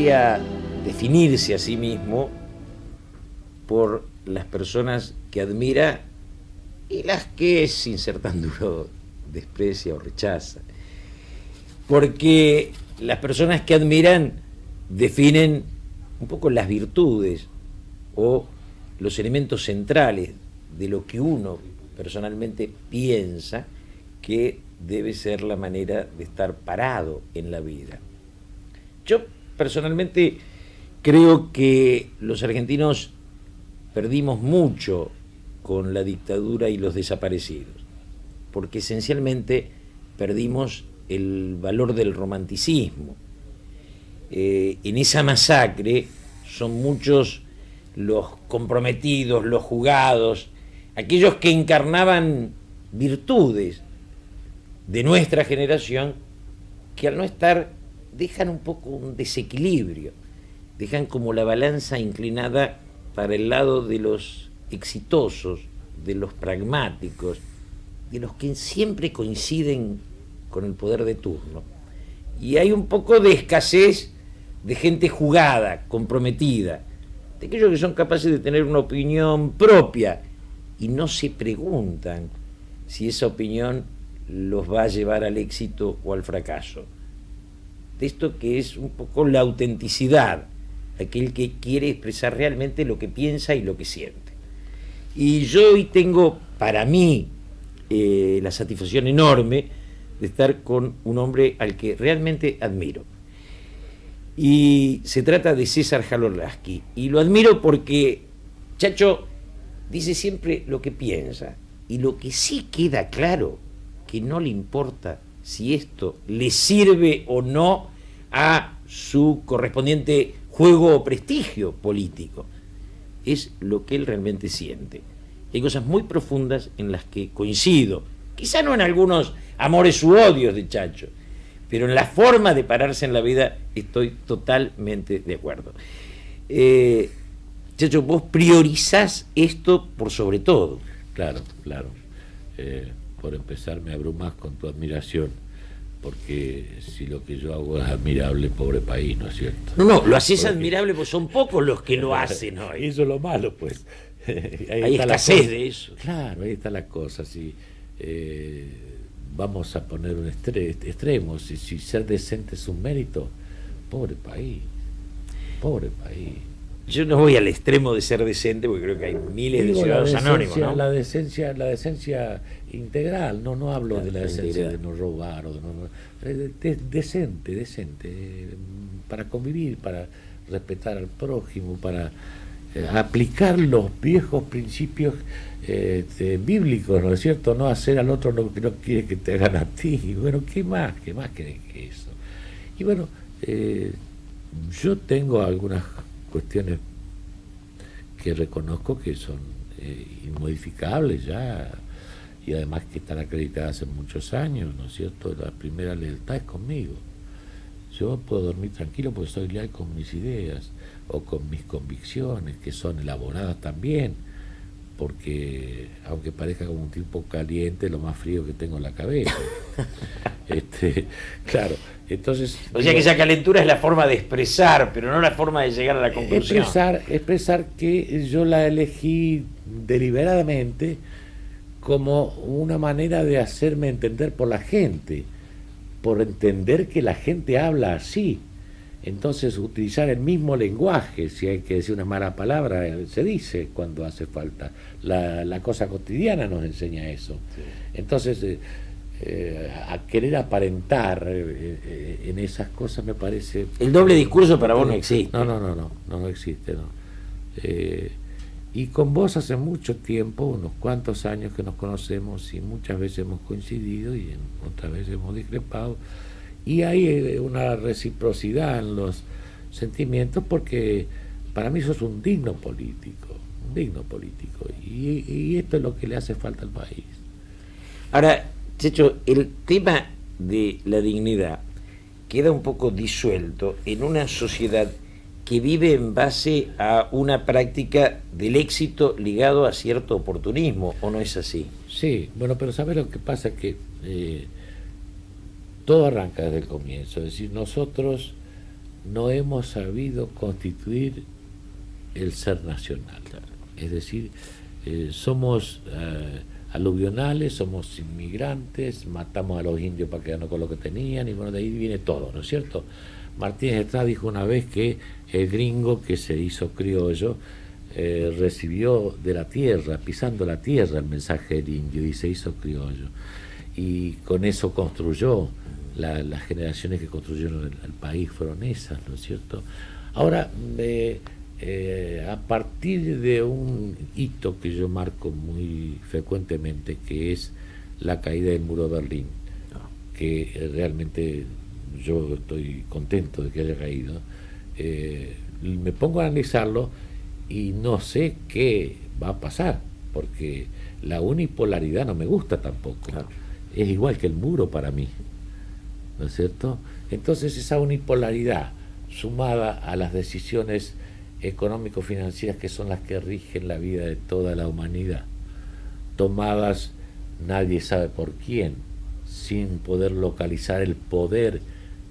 podría definirse a sí mismo por las personas que admira y las que, sin ser tan duro, desprecia o rechaza. Porque las personas que admiran definen un poco las virtudes o los elementos centrales de lo que uno personalmente piensa que debe ser la manera de estar parado en la vida. Yo personalmente creo que los argentinos perdimos mucho con la dictadura y los desaparecidos, porque esencialmente perdimos el valor del romanticismo. En esa masacre son muchos los comprometidos, los jugados, aquellos que encarnaban virtudes de nuestra generación, que al no estar dejan un poco un desequilibrio, dejan como la balanza inclinada para el lado de los exitosos, de los pragmáticos, de los que siempre coinciden con el poder de turno. Y hay un poco de escasez de gente jugada, comprometida, de aquellos que son capaces de tener una opinión propia y no se preguntan si esa opinión los va a llevar al éxito o al fracaso. De esto que es un poco la autenticidad, aquel que quiere expresar realmente lo que piensa y lo que siente. Y yo hoy tengo para mí la satisfacción enorme de estar con un hombre al que realmente admiro. Y se trata de César Jalolaski. Y lo admiro porque Chacho dice siempre lo que piensa. Y lo que sí queda claro, que no le importa si esto le sirve o no a su correspondiente juego o prestigio político. Es lo que él realmente siente. Hay cosas muy profundas en las que coincido, quizá no en algunos amores u odios de Chacho, pero en la forma de pararse en la vida estoy totalmente de acuerdo. Chacho, vos priorizás esto por sobre todo. Claro, claro. Por empezar, me abrumas con tu admiración, porque si lo que yo hago es admirable, pobre país, ¿no es cierto? No, lo haces admirable, pues son pocos los que lo hacen hoy. Eso es lo malo, pues. Hay escasez de eso. Claro, ahí está la cosa. Si vamos a poner un extremo, si ser decente es un mérito, pobre país, pobre país. Yo no voy al extremo de ser decente, porque creo que hay miles de ciudadanos anónimos, ¿no? La decencia integral, no hablo de la decencia de no robar, o de decente, para convivir, para respetar al prójimo, para aplicar los viejos principios bíblicos, ¿no es cierto? No hacer al otro lo que no quiere que te hagan a ti. Y bueno, ¿qué más querés que eso? Y bueno, yo tengo algunas cuestiones que reconozco que son inmodificables ya, y además que están acreditadas hace muchos años, ¿no es cierto? La primera lealtad es conmigo. Yo puedo dormir tranquilo porque soy leal con mis ideas o con mis convicciones, que son elaboradas también, porque aunque parezca como un tipo caliente, lo más frío que tengo en la cabeza. Claro, entonces... O sea que esa calentura es la forma de expresar, pero no la forma de llegar a la conclusión. Expresar que yo la elegí deliberadamente como una manera de hacerme entender por la gente, por entender que la gente habla así. Entonces utilizar el mismo lenguaje, si hay que decir una mala palabra, se dice cuando hace falta. La cosa cotidiana nos enseña eso. Sí. Entonces, a querer aparentar en esas cosas me parece... El doble discurso para vos no existe. No existe, no. Y con vos hace mucho tiempo, unos cuantos años que nos conocemos, y muchas veces hemos coincidido y otras veces hemos discrepado. Y hay una reciprocidad en los sentimientos, porque para mí sos un digno político, y esto es lo que le hace falta al país. Ahora, Checho, el tema de la dignidad queda un poco disuelto en una sociedad que vive en base a una práctica del éxito ligado a cierto oportunismo, ¿o no es así? Sí, bueno, pero ¿sabes lo que pasa? Que todo arranca desde el comienzo, es decir, nosotros no hemos sabido constituir el ser nacional. Es decir, somos aluvionales, somos inmigrantes, matamos a los indios para quedarnos con lo que tenían, y bueno, de ahí viene todo, ¿no es cierto? Martínez Estrada dijo una vez que el gringo que se hizo criollo recibió de la tierra, pisando la tierra, el mensaje del indio y se hizo criollo. Y con eso construyó, las generaciones que construyeron el país fueron esas, ¿no es cierto? Ahora, a partir de un hito que yo marco muy frecuentemente, que es la caída del muro de Berlín, que realmente yo estoy contento de que haya caído, me pongo a analizarlo y no sé qué va a pasar, porque la unipolaridad no me gusta tampoco. Claro. Es igual que el muro para mí, ¿no es cierto? Entonces esa unipolaridad, sumada a las decisiones económico-financieras que son las que rigen la vida de toda la humanidad, tomadas nadie sabe por quién, sin poder localizar el poder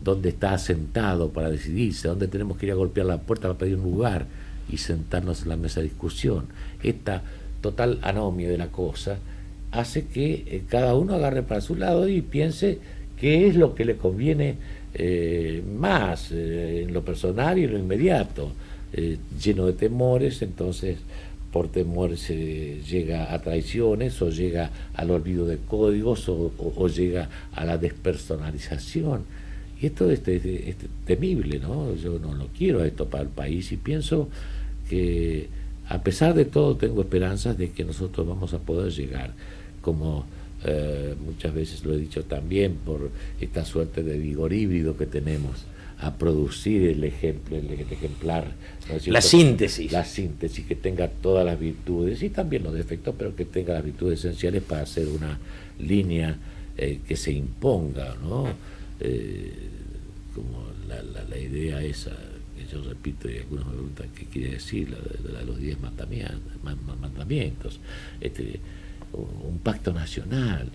donde está asentado para decidirse, donde tenemos que ir a golpear la puerta para pedir un lugar y sentarnos en la mesa de discusión. Esta total anomia de la cosa hace que cada uno agarre para su lado y piense qué es lo que le conviene más en lo personal y en lo inmediato, lleno de temores. Entonces por temor se llega a traiciones, o llega al olvido de códigos, o llega a la despersonalización. Y esto es temible, ¿no? Yo no lo quiero esto para el país, y pienso que a pesar de todo tengo esperanzas de que nosotros vamos a poder llegar, como muchas veces lo he dicho también, por esta suerte de vigor híbrido que tenemos, a producir el ejemplar, ¿no es cierto? La síntesis que tenga todas las virtudes y también los defectos, pero que tenga las virtudes esenciales para hacer una línea que se imponga, ¿no? Como la idea esa que yo repito, y algunos me preguntan qué quiere decir, la de los 10 mandamientos, un pacto nacional.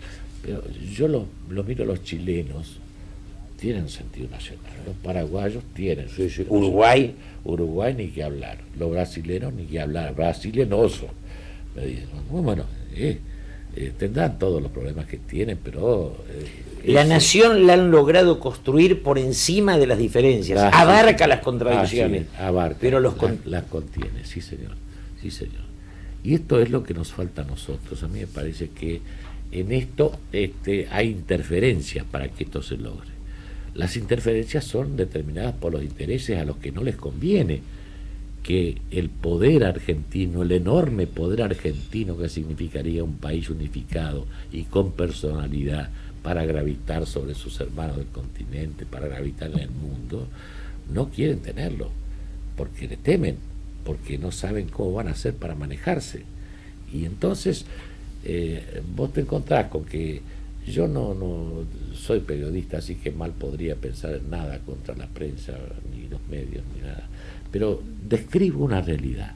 Pero yo lo miro a los chilenos, tienen sentido nacional, los paraguayos tienen, Uruguay ni que hablar, los brasileños ni que hablar, brasilenoso, me dicen. Bueno, tendrán todos los problemas que tienen, pero la nación la han logrado construir por encima de las diferencias, abarca las contradicciones, abarca, pero las contiene, sí señor. Y esto es lo que nos falta a nosotros. A mí me parece que en esto hay interferencias para que esto se logre. Las interferencias son determinadas por los intereses a los que no les conviene que el poder argentino, el enorme poder argentino que significaría un país unificado y con personalidad para gravitar sobre sus hermanos del continente, para gravitar en el mundo, no quieren tenerlo, porque le temen, porque no saben cómo van a hacer para manejarse. Y entonces vos te encontrás con que yo no soy periodista, así que mal podría pensar en nada contra la prensa, ni los medios, ni nada. Pero describo una realidad.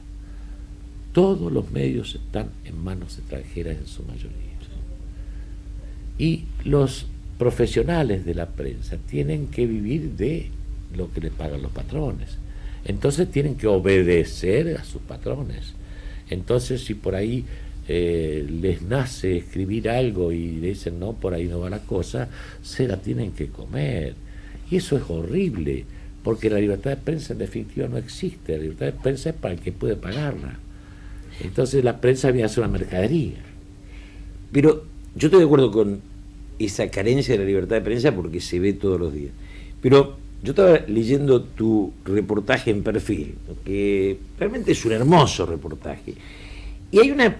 Todos los medios están en manos extranjeras en su mayoría. Y los profesionales de la prensa tienen que vivir de lo que les pagan los patrones. Entonces tienen que obedecer a sus patrones. Entonces, si por ahí les nace escribir algo y le dicen no, por ahí no va la cosa, se la tienen que comer. Y eso es horrible, porque la libertad de prensa en definitiva no existe. La libertad de prensa es para el que puede pagarla. Entonces la prensa viene a ser una mercadería. Pero yo estoy de acuerdo con esa carencia de la libertad de prensa porque se ve todos los días. Pero yo estaba leyendo tu reportaje en Perfil, que realmente es un hermoso reportaje. Y hay una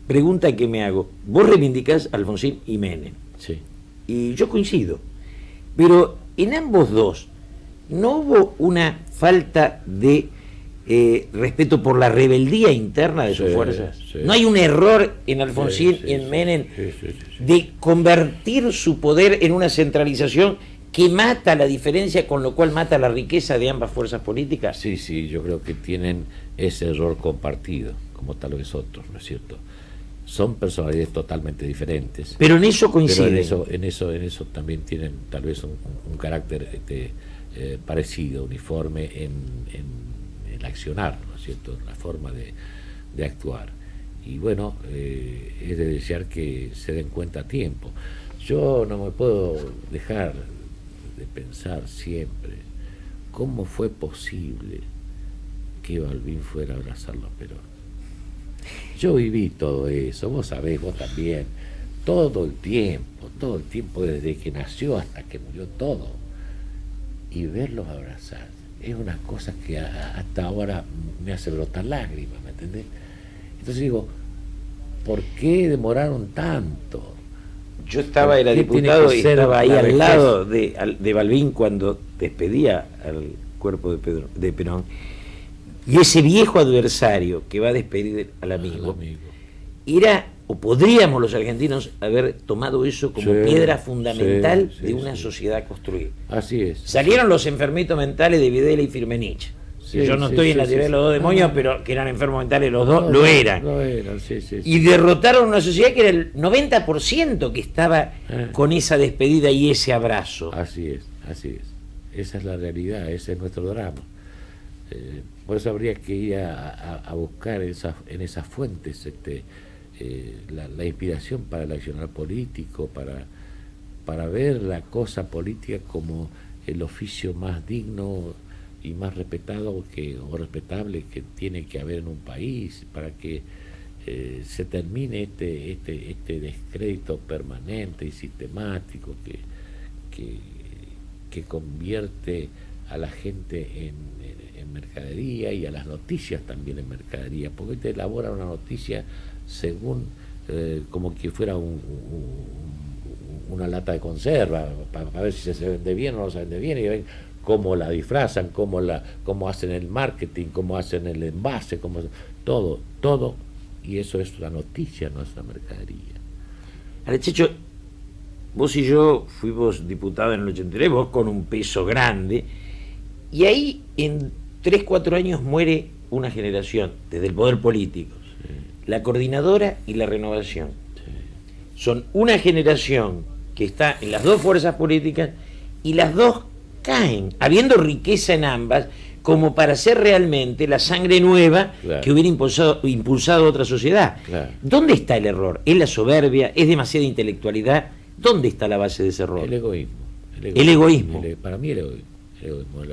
pregunta que me hago. Vos reivindicás a Alfonsín y Menem. Sí. Y yo coincido. Pero en ambos dos, ¿no hubo una falta de respeto por la rebeldía interna de sus fuerzas? Sí. ¿No hay un error en Alfonsín y en Menem de convertir su poder en una centralización que mata la diferencia, con lo cual mata la riqueza de ambas fuerzas políticas? Sí, yo creo que tienen ese error compartido, como tal vez otros, ¿no es cierto? Son personalidades totalmente diferentes. Pero en eso coinciden. Pero en eso también tienen tal vez un carácter parecido, uniforme en el accionar, ¿no es cierto?, la forma de actuar. Y bueno, es de desear que se den cuenta a tiempo. Yo no me puedo dejar de pensar siempre cómo fue posible que Balbín fuera a abrazarlo a Perón. Yo viví todo eso, vos sabés, vos también, todo el tiempo, desde que nació hasta que murió, todo. Y verlos abrazar es una cosa que hasta ahora me hace brotar lágrimas, ¿me entendés? Entonces digo, ¿por qué demoraron tanto? Yo era diputado y estaba ahí al lado de Balbín cuando despedía al cuerpo de Perón. Y ese viejo adversario que va a despedir al amigo, era, o podríamos los argentinos haber tomado eso como piedra fundamental de una sociedad construida. Así es. Salieron los enfermitos mentales de Videla y Firmenich. Yo no estoy en la teoría de los dos demonios, pero que eran enfermos mentales los dos, lo eran. Y derrotaron una sociedad que era el 90% que estaba con esa despedida y ese abrazo. Así es. Esa es la realidad, ese es nuestro drama. Por eso habría que ir a buscar en esas fuentes la inspiración para el accionar político, para ver la cosa política como el oficio más digno y más respetado o respetable que tiene que haber en un país, para que se termine este descrédito permanente y sistemático que convierte a la gente en mercadería, y a las noticias también en mercadería, porque te elabora una noticia según como que fuera una lata de conserva, para ver si se vende bien o no se vende bien, y ven cómo la disfrazan, cómo hacen el marketing, cómo hacen el envase, todo, y eso es la noticia, no es la mercadería. Ahora, Checho, vos y yo fuimos diputados en el 83, vos con un peso grande, y ahí en 3-4 años muere una generación, desde el poder político, la coordinadora y la renovación. Son una generación que está en las dos fuerzas políticas y las dos caen, habiendo riqueza en ambas, como para ser realmente la sangre nueva que hubiera impulsado otra sociedad. ¿Dónde está el error? ¿Es la soberbia? ¿Es demasiada intelectualidad? ¿Dónde está la base de ese error? El egoísmo. El egoísmo. Para mí el egoísmo,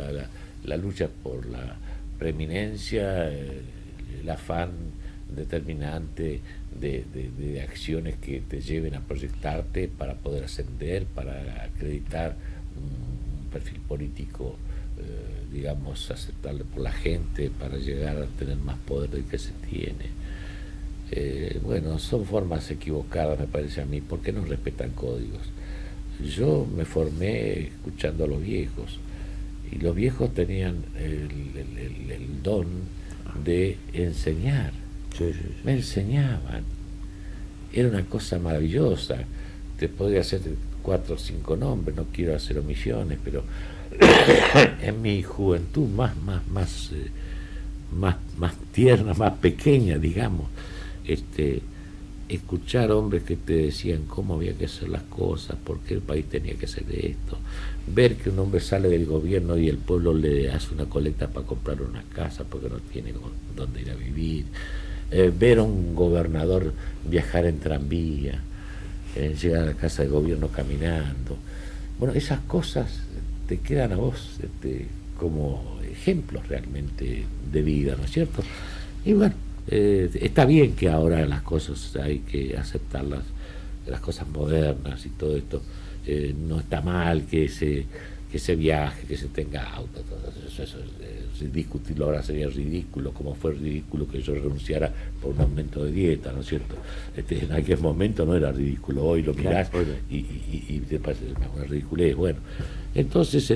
la lucha por la preeminencia, el afán determinante de acciones que te lleven a proyectarte para poder ascender, para acreditar un perfil político, digamos, aceptable por la gente, para llegar a tener más poder del que se tiene. Bueno, son formas equivocadas, me parece a mí, porque no respetan códigos. Yo me formé escuchando a los viejos, y los viejos tenían el don de enseñar. Me enseñaban. Era una cosa maravillosa. Te podría hacer 4 o 5 nombres, no quiero hacer omisiones, pero en mi juventud más tierna, más pequeña, digamos, escuchar hombres que te decían cómo había que hacer las cosas, por qué el país tenía que hacer esto, ver que un hombre sale del gobierno y el pueblo le hace una colecta para comprar una casa porque no tiene dónde ir a vivir, ver a un gobernador viajar en tranvía, llegar a la casa del gobierno caminando. Bueno, esas cosas te quedan a vos como ejemplos realmente de vida, ¿no es cierto? Y bueno, está bien que ahora las cosas hay que aceptarlas, las cosas modernas y todo esto. No está mal que se viaje, que se tenga auto, todo eso discutirlo ahora sería ridículo, como fue ridículo que yo renunciara por un aumento de dieta, ¿no es cierto? En aquel momento no era ridículo, hoy lo mirás y te parece una ridiculez. Bueno, entonces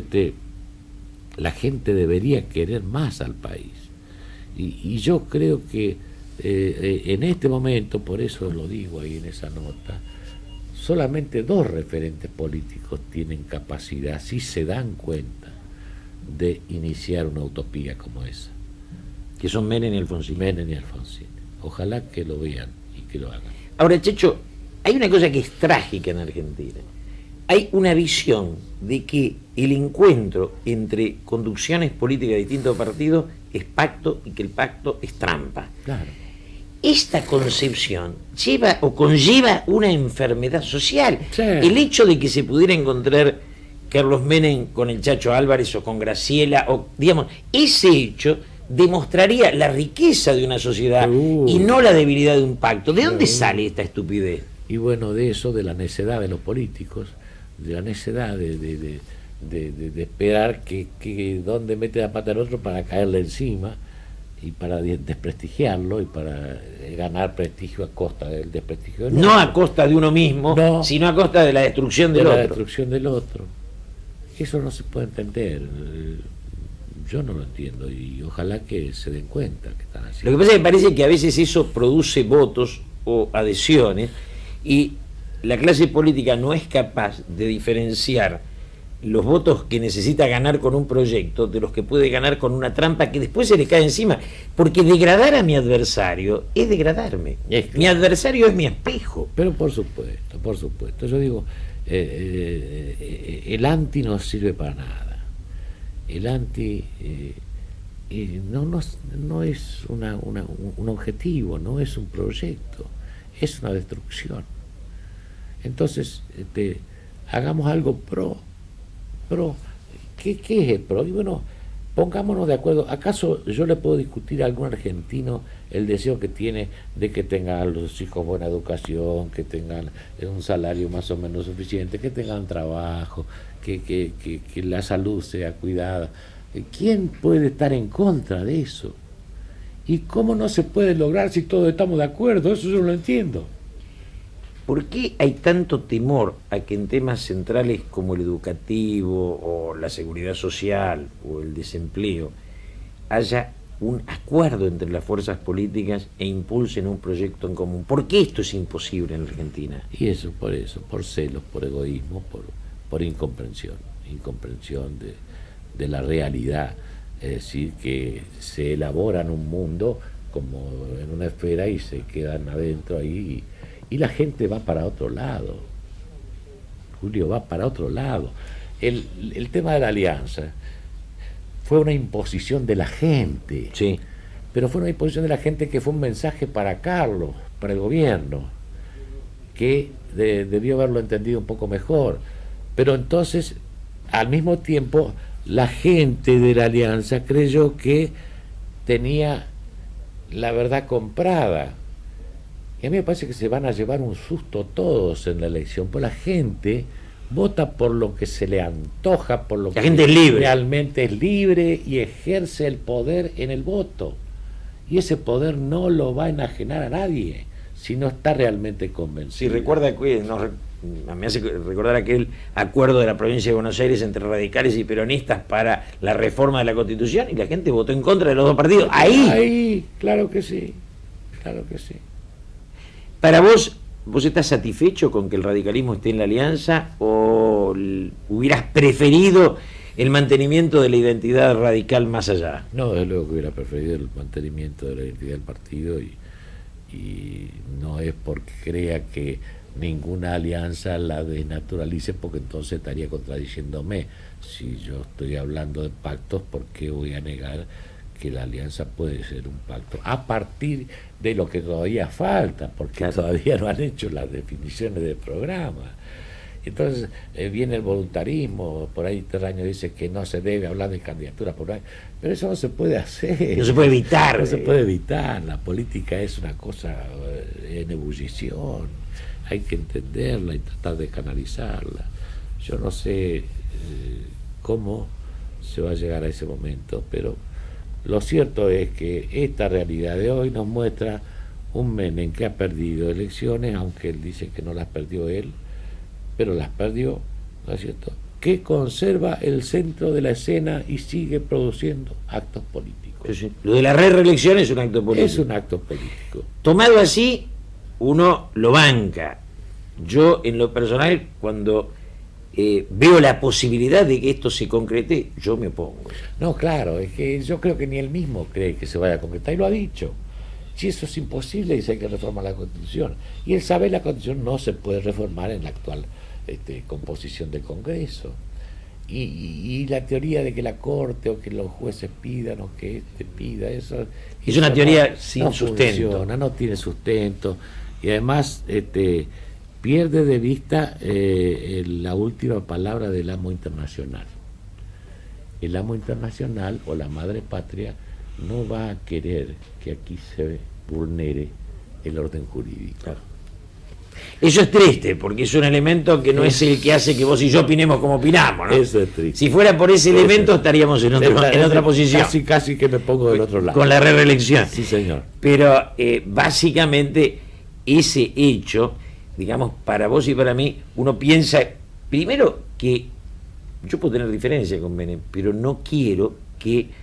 la gente debería querer más al país, y yo creo que en este momento, por eso lo digo ahí en esa nota, solamente 2 referentes políticos tienen capacidad, si se dan cuenta, de iniciar una utopía como esa. Que son Menem y Alfonsín. Ojalá que lo vean y que lo hagan. Ahora, Checho, hay una cosa que es trágica en Argentina. hay una visión de que el encuentro entre conducciones políticas de distintos partidos es pacto y que el pacto es trampa. Claro. Esta concepción lleva o conlleva una enfermedad social. Sí. El hecho de que se pudiera encontrar Carlos Menem con el Chacho Álvarez o con Graciela, o digamos, ese hecho demostraría la riqueza de una sociedad y no la debilidad de un pacto. ¿De dónde sale esta estupidez? Y bueno, de eso, de la necedad de los políticos, de la necedad de esperar que donde mete la pata el otro para caerle encima y para desprestigiarlo y para ganar prestigio a costa del desprestigio del otro. No a costa de uno mismo, sino a costa de la destrucción del otro. La destrucción del otro. Eso no se puede entender. Yo no lo entiendo y ojalá que se den cuenta que están haciendo. Lo que pasa es que parece que a veces eso produce votos o adhesiones y la clase política no es capaz de diferenciar los votos que necesita ganar con un proyecto de los que puede ganar con una trampa que después se le cae encima, porque degradar a mi adversario es degradarme. Mi adversario es mi espejo. Pero por supuesto, yo digo, el anti no sirve para nada. El anti no es un objetivo, no es un proyecto, es una destrucción. Entonces, hagamos algo pro. ¿Qué es el pro? Y bueno, pongámonos de acuerdo. ¿Acaso yo le puedo discutir a algún argentino el deseo que tiene de que tengan los hijos buena educación, que tengan un salario más o menos suficiente, que tengan trabajo, que la salud sea cuidada? ¿Quién puede estar en contra de eso? ¿Y cómo no se puede lograr si todos estamos de acuerdo? Eso yo no lo entiendo. ¿Por qué hay tanto temor a que en temas centrales como el educativo o la seguridad social o el desempleo haya un acuerdo entre las fuerzas políticas e impulsen un proyecto en común? ¿Por qué esto es imposible en Argentina? Y eso, por celos, por egoísmo, por incomprensión de la realidad. Es decir, que se elabora en un mundo como en una esfera y se quedan adentro ahí y la gente va para otro lado. Julio, va para otro lado. El tema de la alianza fue una imposición de la gente. Sí. Pero fue una imposición de la gente que fue un mensaje para Carlos, para el gobierno, que debió haberlo entendido un poco mejor. Pero entonces, al mismo tiempo, la gente de la alianza creyó que tenía la verdad comprada. Y a mí me parece que se van a llevar un susto todos en la elección, porque la gente vota por lo que se le antoja, por lo que gente es libre. Realmente es libre y ejerce el poder en el voto. Y ese poder no lo va a enajenar a nadie si no está realmente convencido. Sí, recuerda que me hace recordar aquel acuerdo de la provincia de Buenos Aires entre radicales y peronistas para la reforma de la Constitución y la gente votó en contra de los dos partidos. Ahí, claro que sí, claro que sí. Para vos estás satisfecho con que el radicalismo esté en la alianza o hubieras preferido el mantenimiento de la identidad radical más allá? No, desde luego que hubiera preferido el mantenimiento de la identidad del partido y no es porque crea que ninguna alianza la desnaturalice, porque entonces estaría contradiciéndome. Si yo estoy hablando de pactos, ¿por qué voy a negar que la alianza puede ser un pacto? A partir de lo que todavía falta, porque todavía no han hecho las definiciones del programa. Entonces viene el voluntarismo, por ahí Terraño dice que no se debe hablar de candidatura por ahí, pero eso no se puede hacer. No se puede evitar. No se puede evitar. La política es una cosa en ebullición. Hay que entenderla y tratar de canalizarla. Yo no sé cómo se va a llegar a ese momento, pero lo cierto es que esta realidad de hoy nos muestra un Menem que ha perdido elecciones, aunque él dice que no las perdió él, pero las perdió, ¿no es cierto?, que conserva el centro de la escena y sigue produciendo actos políticos. Sí. Lo de la reelección es un acto político. Es un acto político. Tomado así, uno lo banca. Yo, en lo personal, cuando veo la posibilidad de que esto se concrete, yo me opongo. No, claro, es que yo creo que ni él mismo cree que se vaya a concretar, y lo ha dicho. Si eso es imposible, dice, hay que reformar la Constitución. Y él sabe que la Constitución no se puede reformar en la actual composición del Congreso. Y la teoría de que la Corte o que los jueces pidan o que pida, eso es una teoría sin sustento. Funciona, no tiene sustento, y además pierde de vista la última palabra del amo internacional. El amo internacional o la madre patria no va a querer que aquí se vulnere el orden jurídico. Claro. Eso es triste, porque es un elemento que no es el que hace que vos y yo opinemos como opinamos, ¿no? Eso es triste. Si fuera por ese elemento estaríamos en otra posición. Casi que me pongo del otro lado. Con la reelección. Sí, señor. Pero básicamente ese hecho, digamos, para vos y para mí, uno piensa, primero que yo puedo tener diferencia con Menem, pero no quiero que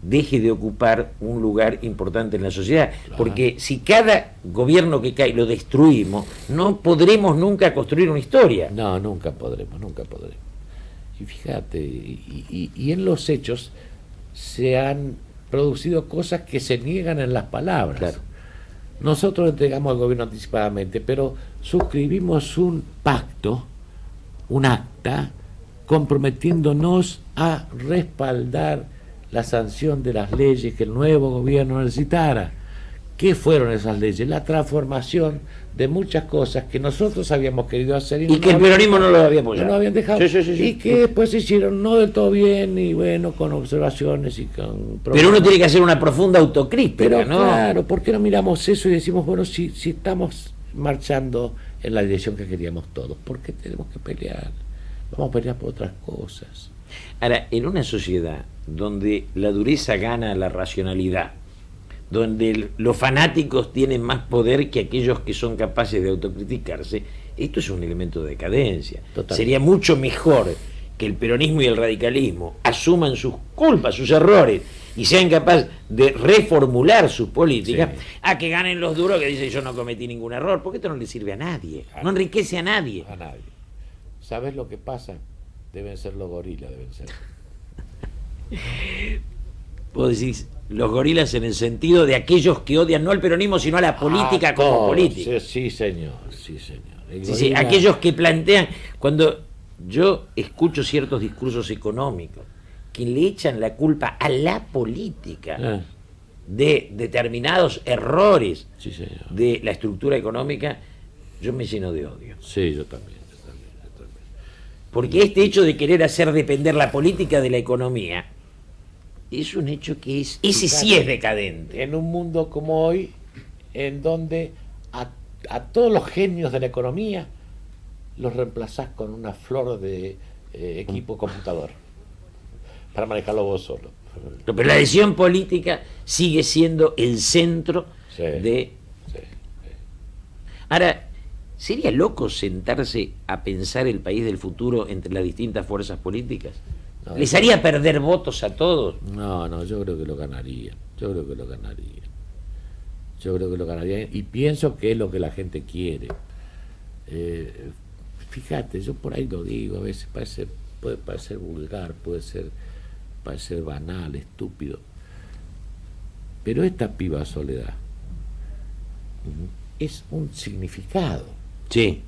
deje de ocupar un lugar importante en la sociedad, claro. Porque si cada gobierno que cae lo destruimos, no podremos nunca construir una historia. No, nunca podremos. Y fíjate, y en los hechos se han producido cosas que se niegan en las palabras. Claro. Nosotros entregamos al gobierno anticipadamente, pero suscribimos un pacto, un acta, comprometiéndonos a respaldar la sanción de las leyes que el nuevo gobierno necesitara. ¿Qué fueron esas leyes? La transformación de muchas cosas que nosotros habíamos querido hacer y que el peronismo no lo había apoyado. No lo habían dejado. Sí. Y que después se hicieron no del todo bien, y bueno, con observaciones y con problemas. Pero uno tiene que hacer una profunda autocrítica, pero, ¿no? Claro, ¿por qué no miramos eso y decimos, bueno, si estamos marchando en la dirección que queríamos todos, ¿por qué tenemos que pelear? Vamos a pelear por otras cosas. Ahora, en una sociedad donde la dureza gana la racionalidad, donde los fanáticos tienen más poder que aquellos que son capaces de autocriticarse, esto es un elemento de decadencia. Total. Sería mucho mejor que el peronismo y el radicalismo asuman sus culpas, sus errores, y sean capaces de reformular sus políticas, sí, a que ganen los duros que dicen yo no cometí ningún error, porque esto no le sirve a nadie, no enriquece a nadie. A nadie. ¿Sabes lo que pasa? Deben ser los gorilas, deben ser. Vos decís, los gorilas en el sentido de aquellos que odian no al peronismo, sino a la política como política. Sí, señor. Sí, aquellos que plantean, cuando yo escucho ciertos discursos económicos, que le echan la culpa a la política de determinados errores de la estructura económica, yo me lleno de odio. Sí, yo también. Porque este hecho de querer hacer depender la política de la economía es un hecho que ese sí es decadente. En un mundo como hoy, en donde a todos los genios de la economía los reemplazás con una flor de equipo computador para manejarlo vos solo. Pero la decisión política sigue siendo el centro de... Sí. Ahora, ¿sería loco sentarse a pensar el país del futuro entre las distintas fuerzas políticas? No, ¿les haría perder votos a todos? No, yo creo que lo ganaría. Yo creo que lo ganaría y pienso que es lo que la gente quiere. Fíjate, yo por ahí lo digo, a veces puede parecer vulgar, puede parecer banal, estúpido, pero esta piba Soledad es un significado. Sí.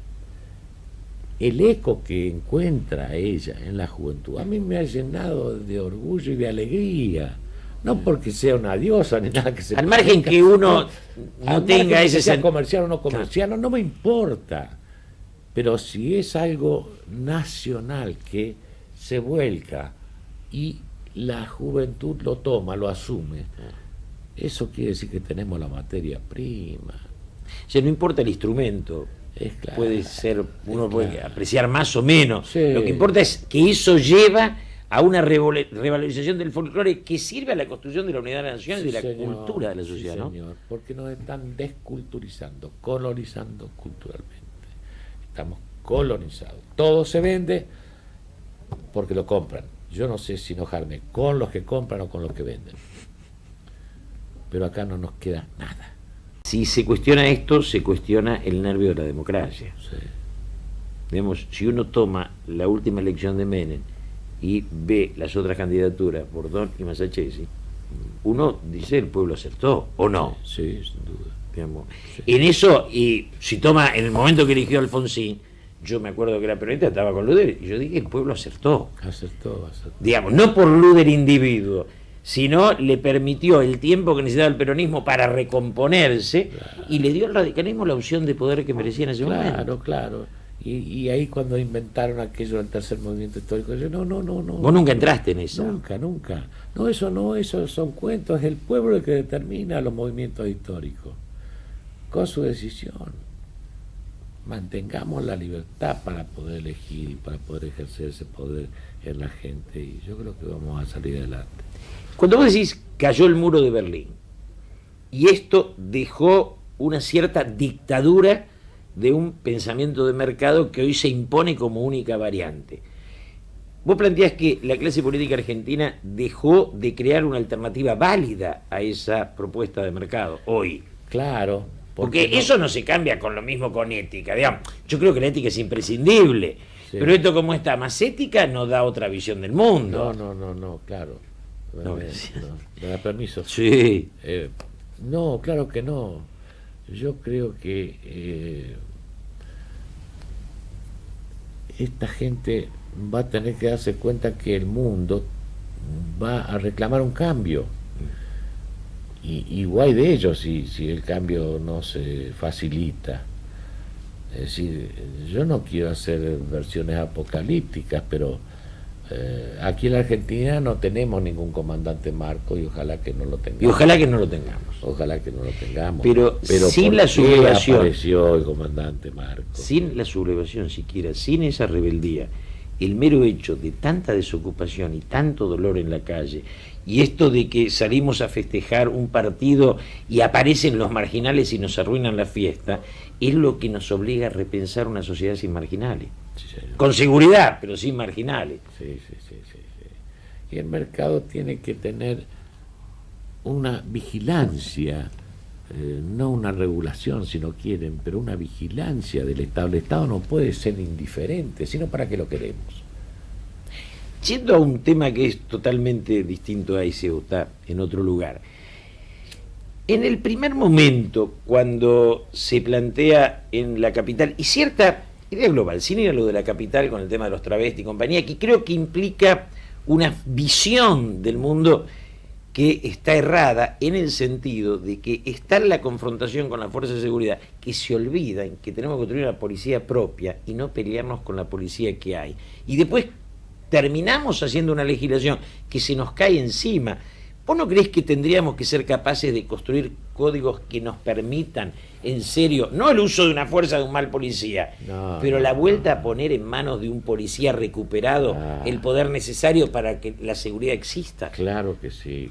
El eco que encuentra ella en la juventud a mí me ha llenado de orgullo y de alegría, no porque sea una diosa ni nada que se al margen que uno no tenga ese sea comercial o no comercial, no me importa, pero si es algo nacional que se vuelca y la juventud lo toma, lo asume, eso quiere decir que tenemos la materia prima. O sea, no importa el instrumento, claro, puede ser, uno puede apreciar más o menos. Sí. Lo que importa es que eso lleva a una revalorización del folclore que sirve a la construcción de la unidad de la nación y de la cultura de la sociedad, ¿no? Señor, porque nos están desculturizando, colonizando culturalmente. Estamos colonizados. Todo se vende porque lo compran. Yo no sé si enojarme con los que compran o con los que venden. Pero acá no nos queda nada. Si se cuestiona esto, se cuestiona el nervio de la democracia. Sí. Digamos, si uno toma la última elección de Menem y ve las otras candidaturas, Bordón y Masachesi, uno dice el pueblo acertó, ¿o no? Sí, sin duda. Digamos, sí. En eso, y si toma en el momento que eligió Alfonsín, yo me acuerdo que era peronista, estaba con Luder, y yo dije, el pueblo acertó. Acertó. Digamos, no por Luder individuo, sino le permitió el tiempo que necesitaba el peronismo para recomponerse, claro, y le dio al radicalismo la opción de poder que merecía en ese momento. Claro. Y ahí cuando inventaron aquello del tercer movimiento histórico, yo no. Vos nunca entraste en eso. Nunca. No, eso son cuentos, es el pueblo el que determina los movimientos históricos, con su decisión. Mantengamos la libertad para poder elegir y para poder ejercer ese poder en la gente, y yo creo que vamos a salir adelante. Cuando vos decís cayó el muro de Berlín, y esto dejó una cierta dictadura de un pensamiento de mercado que hoy se impone como única variante, vos planteás que la clase política argentina dejó de crear una alternativa válida a esa propuesta de mercado hoy. Claro. Porque eso no se cambia con lo mismo con ética, digamos. Yo creo que la ética es imprescindible, sí, pero esto como está más ética nos da otra visión del mundo. No, claro. ¿Me da permiso? Sí. No, claro que no. Yo creo que esta gente va a tener que darse cuenta que el mundo va a reclamar un cambio. Y guay de ellos si el cambio no se facilita. Es decir, yo no quiero hacer versiones apocalípticas, pero aquí en la Argentina no tenemos ningún comandante Marcos, y ojalá que no lo tengamos. Ojalá que no lo tengamos. Pero sin la sublevación. Apareció el comandante Marcos. Sin la sublevación siquiera, sin esa rebeldía, el mero hecho de tanta desocupación y tanto dolor en la calle, y esto de que salimos a festejar un partido y aparecen los marginales y nos arruinan la fiesta, es lo que nos obliga a repensar una sociedad sin marginales. Sí, con seguridad, pero sin marginales. Sí. Y el mercado tiene que tener una vigilancia, no una regulación si no quieren, pero una vigilancia del Estado. El Estado no puede ser indiferente, sino ¿para qué lo queremos? Yendo a un tema que es totalmente distinto a ese, o está en otro lugar. En el primer momento, cuando se plantea en la capital, y cierta idea global, sin ir a lo de la capital con el tema de los travestis y compañía, que creo que implica una visión del mundo que está errada en el sentido de que está en la confrontación con la fuerza de seguridad, que se olvida en que tenemos que construir una policía propia y no pelearnos con la policía que hay. Y después terminamos haciendo una legislación que se nos cae encima. ¿Vos no creés que tendríamos que ser capaces de construir códigos que nos permitan, en serio, no el uso de una fuerza de un mal policía, pero la vuelta a poner en manos de un policía recuperado el poder necesario para que la seguridad exista? Claro que sí.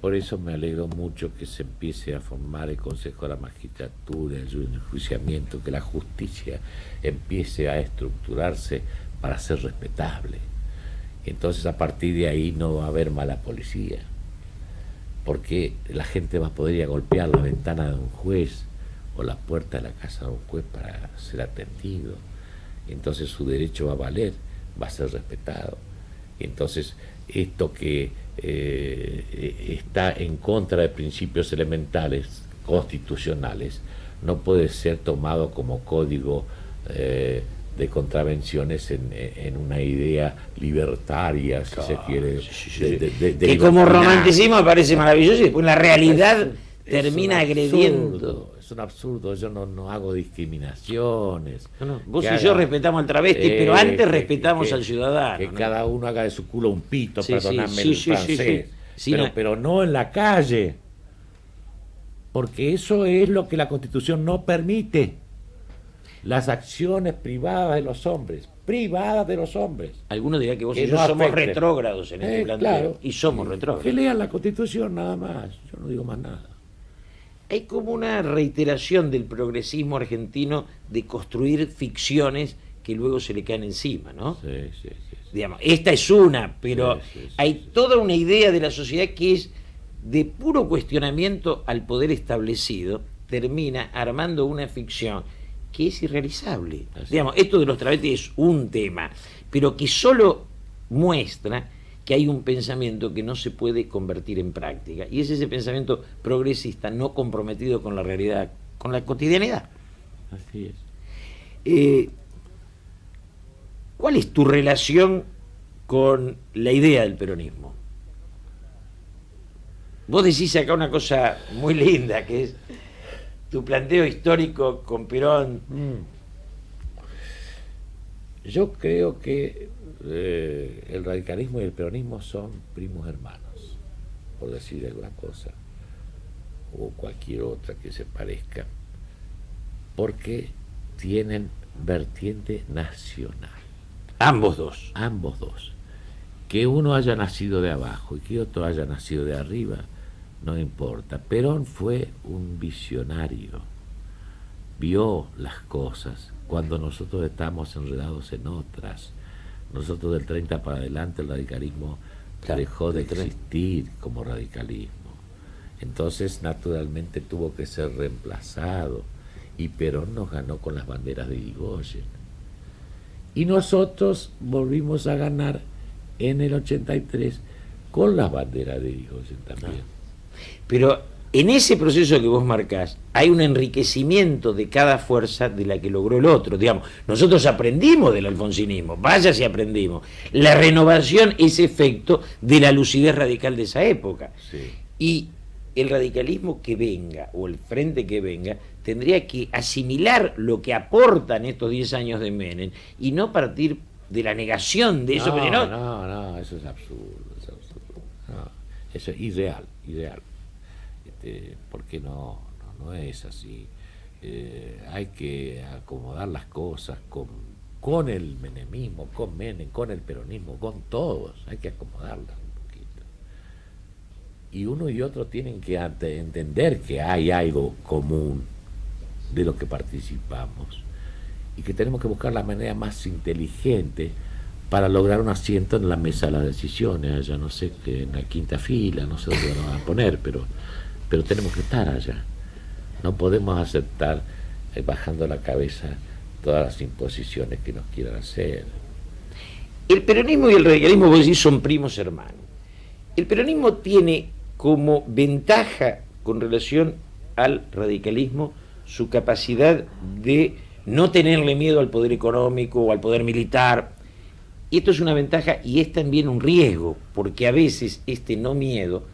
Por eso me alegro mucho que se empiece a formar el Consejo de la Magistratura, el enjuiciamiento, que la justicia empiece a estructurarse para ser respetable. Entonces a partir de ahí no va a haber mala policía, porque la gente va a poder ir a golpear la ventana de un juez o la puerta de la casa de un juez para ser atendido. Entonces su derecho va a valer, va a ser respetado. Entonces esto que está en contra de principios elementales constitucionales no puede ser tomado como código de contravenciones en una idea libertaria, si se quiere. Que como romanticismo parece maravilloso y después la realidad termina agrediendo. Es un absurdo, yo no hago discriminaciones. Vos y yo respetamos al travesti, pero antes respetamos al ciudadano. Que cada uno haga de su culo un pito, perdóname el francés. Pero no en la calle, porque eso es lo que la Constitución no permite. Las acciones privadas de los hombres. Algunos dirán que vos y yo somos retrógrados en este planteo, claro, y somos retrógrados. Que lean la Constitución nada más, yo no digo más nada. Hay como una reiteración del progresismo argentino de construir ficciones que luego se le caen encima, ¿no? Sí. Digamos, esta es una, pero hay toda una idea de la sociedad que es de puro cuestionamiento al poder establecido, termina armando una ficción que es irrealizable. Digamos, esto de los travestis es un tema, pero que solo muestra que hay un pensamiento que no se puede convertir en práctica, y es ese pensamiento progresista no comprometido con la realidad, con la cotidianidad. Así es. ¿cuál es tu relación con la idea del peronismo? Vos decís acá una cosa muy linda, que es tu planteo histórico con Perón. Yo creo que el radicalismo y el peronismo son primos hermanos, por decir alguna cosa, o cualquier otra que se parezca, porque tienen vertiente nacional. Ambos dos. Ambos dos. Que uno haya nacido de abajo y que otro haya nacido de arriba, no importa. Perón fue un visionario, vio las cosas cuando nosotros estamos enredados en otras. Nosotros del 30 para adelante el radicalismo dejó de existir como radicalismo. Entonces naturalmente tuvo que ser reemplazado y Perón nos ganó con las banderas de Irigoyen. Y nosotros volvimos a ganar en el 83 con las banderas de Irigoyen también. Pero en ese proceso que vos marcás hay un enriquecimiento de cada fuerza de la que logró el otro. Digamos, nosotros aprendimos del alfonsinismo, vaya si aprendimos. La renovación es efecto de la lucidez radical de esa época. Sí. Y el radicalismo que venga, o el frente que venga, tendría que asimilar lo que aportan estos 10 años de Menem y no partir de la negación de eso. No, eso es absurdo. No, eso es irreal. Porque no es así. Hay que acomodar las cosas con el menemismo, con Menem, con el peronismo, con todos. Hay que acomodarlas un poquito. Y uno y otro tienen que entender que hay algo común de lo que participamos y que tenemos que buscar la manera más inteligente para lograr un asiento en la mesa de las decisiones, allá no sé, que en la quinta fila, no sé dónde lo van a poner, pero tenemos que estar allá. No podemos aceptar bajando la cabeza todas las imposiciones que nos quieran hacer. El peronismo y el radicalismo, vos decís, son primos hermanos. El peronismo tiene como ventaja con relación al radicalismo su capacidad de no tenerle miedo al poder económico o al poder militar. Y esto es una ventaja y es también un riesgo, porque a veces este no miedo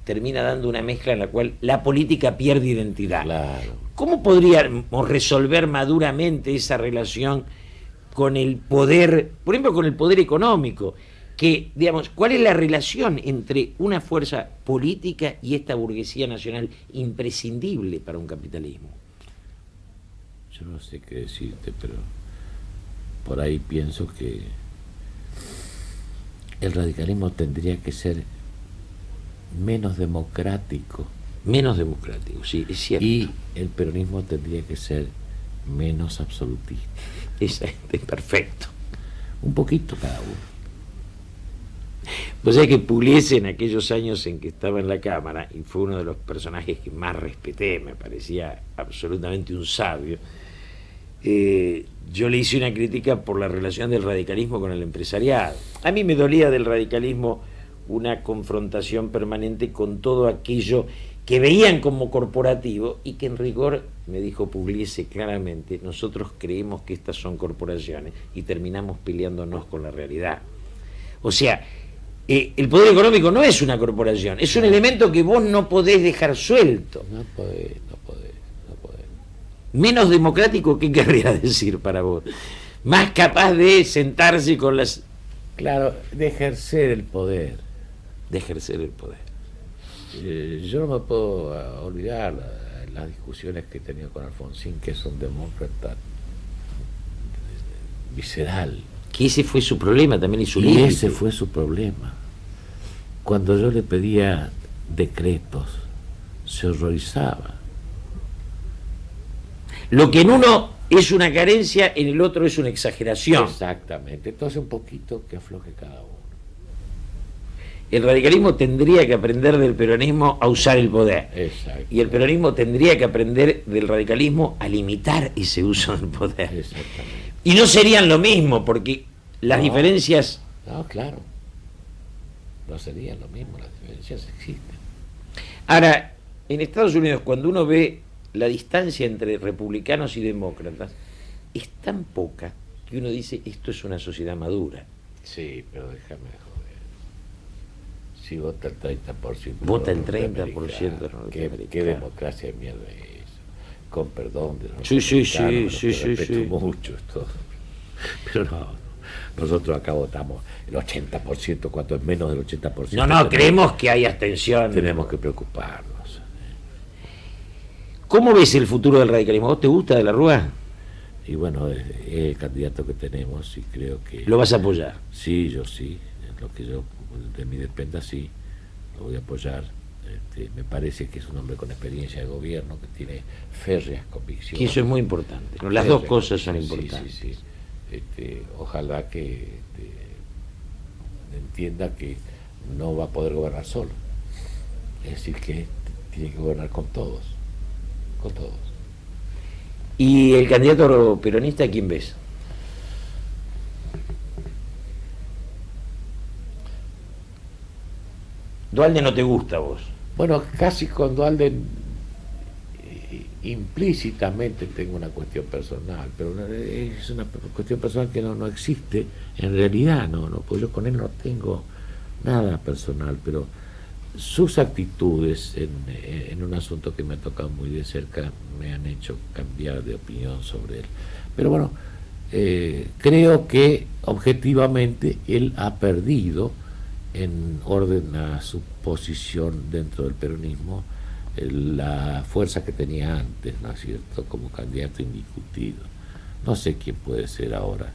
termina dando una mezcla en la cual la política pierde identidad. Claro. ¿Cómo podríamos resolver maduramente esa relación con el poder, por ejemplo, con el poder económico? Que, digamos, ¿cuál es la relación entre una fuerza política y esta burguesía nacional imprescindible para un capitalismo? Yo no sé qué decirte, pero por ahí pienso que el radicalismo tendría que ser menos democrático. Menos democrático, sí, es cierto. Y el peronismo tendría que ser menos absolutista. Es perfecto. Un poquito cada uno. Vos sabés que Pugliese, en aquellos años en que estaba en la Cámara, y fue uno de los personajes que más respeté, me parecía absolutamente un sabio, yo le hice una crítica por la relación del radicalismo con el empresariado. A mí me dolía del radicalismo una confrontación permanente con todo aquello que veían como corporativo y que en rigor, me dijo Pugliese claramente, nosotros creemos que estas son corporaciones y terminamos peleándonos con la realidad. O sea, el poder económico no es una corporación, es un elemento que vos no podés dejar suelto. No podés. Menos democrático, ¿qué querría decir para vos? Más capaz de sentarse con las... Claro, de ejercer el poder. De ejercer el poder. Yo no me puedo olvidar las discusiones que he tenido con Alfonsín, que es un demócrata visceral. Que ese fue su problema también y su Y límite. ese fue su problema. Cuando yo le pedía decretos, se horrorizaba. Lo que en uno es una carencia, en el otro es una exageración. Exactamente. Entonces un poquito que afloje cada uno. El radicalismo tendría que aprender del peronismo a usar el poder. Exacto. Y el peronismo tendría que aprender del radicalismo a limitar ese uso del poder. Exactamente. Y no serían lo mismo, porque las diferencias... No, claro. No serían lo mismo, las diferencias existen. Ahora, en Estados Unidos, cuando uno ve la distancia entre republicanos y demócratas, es tan poca que uno dice, esto es una sociedad madura. Sí, pero déjame joder. Si vota el 30%. Vota el 30% ¿Qué democracia de mierda es eso? Con perdón de los sí, respeto mucho esto. Pero no, nosotros acá votamos el 80%, cuanto es menos del 80%. No, creemos que hay abstención. Tenemos que preocuparnos. ¿Cómo ves el futuro del radicalismo? ¿Vos te gusta de la Rúa? Y bueno, es el candidato que tenemos y creo que... ¿Lo vas a apoyar? Sí, yo sí, en lo que yo de mí dependa, sí, lo voy a apoyar. Me parece que es un hombre con experiencia de gobierno, que tiene férreas convicciones. Que eso es muy importante, ¿no? Las dos cosas son importantes. Sí. Ojalá que entienda que no va a poder gobernar solo. Es decir, que tiene que gobernar con todos. Con todos. ¿Y el candidato peronista quién ves? Duhalde no te gusta a vos. Bueno, casi con Duhalde implícitamente tengo una cuestión personal, pero es una cuestión personal que no existe, en realidad no, pues yo con él no tengo nada personal, pero sus actitudes en un asunto que me ha tocado muy de cerca me han hecho cambiar de opinión sobre él. Pero bueno, creo que objetivamente él ha perdido, en orden a su posición dentro del peronismo, la fuerza que tenía antes, ¿no es cierto?, como candidato indiscutido. No sé quién puede ser ahora,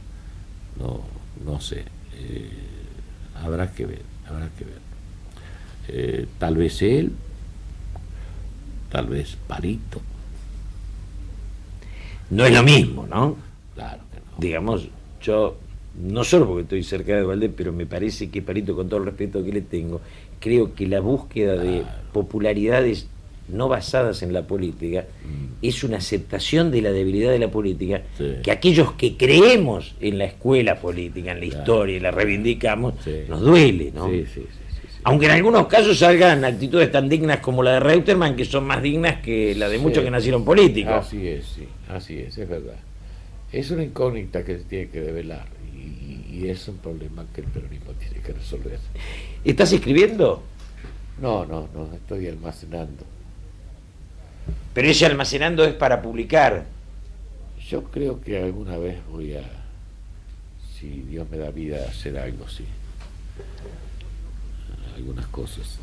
no sé, habrá que ver. Tal vez él, tal vez Parito. No es lo mismo, ¿no? Claro que no. Digamos, yo, no solo porque estoy cerca de Duhalde, pero me parece que Parito, con todo el respeto que le tengo, creo que la búsqueda de popularidades no basadas en la política es una aceptación de la debilidad de la política, que aquellos que creemos en la escuela política, en la historia, y la reivindicamos, nos duele, ¿no? Sí. Aunque en algunos casos salgan actitudes tan dignas como la de Reutemann, que son más dignas que la de muchos que nacieron políticos. Así es verdad. Es una incógnita que se tiene que develar y es un problema que el peronismo tiene que resolver. ¿Estás escribiendo? No, estoy almacenando. Pero ese almacenando es para publicar. Yo creo que alguna vez voy a, si Dios me da vida, hacer algo así. Algunas cosas.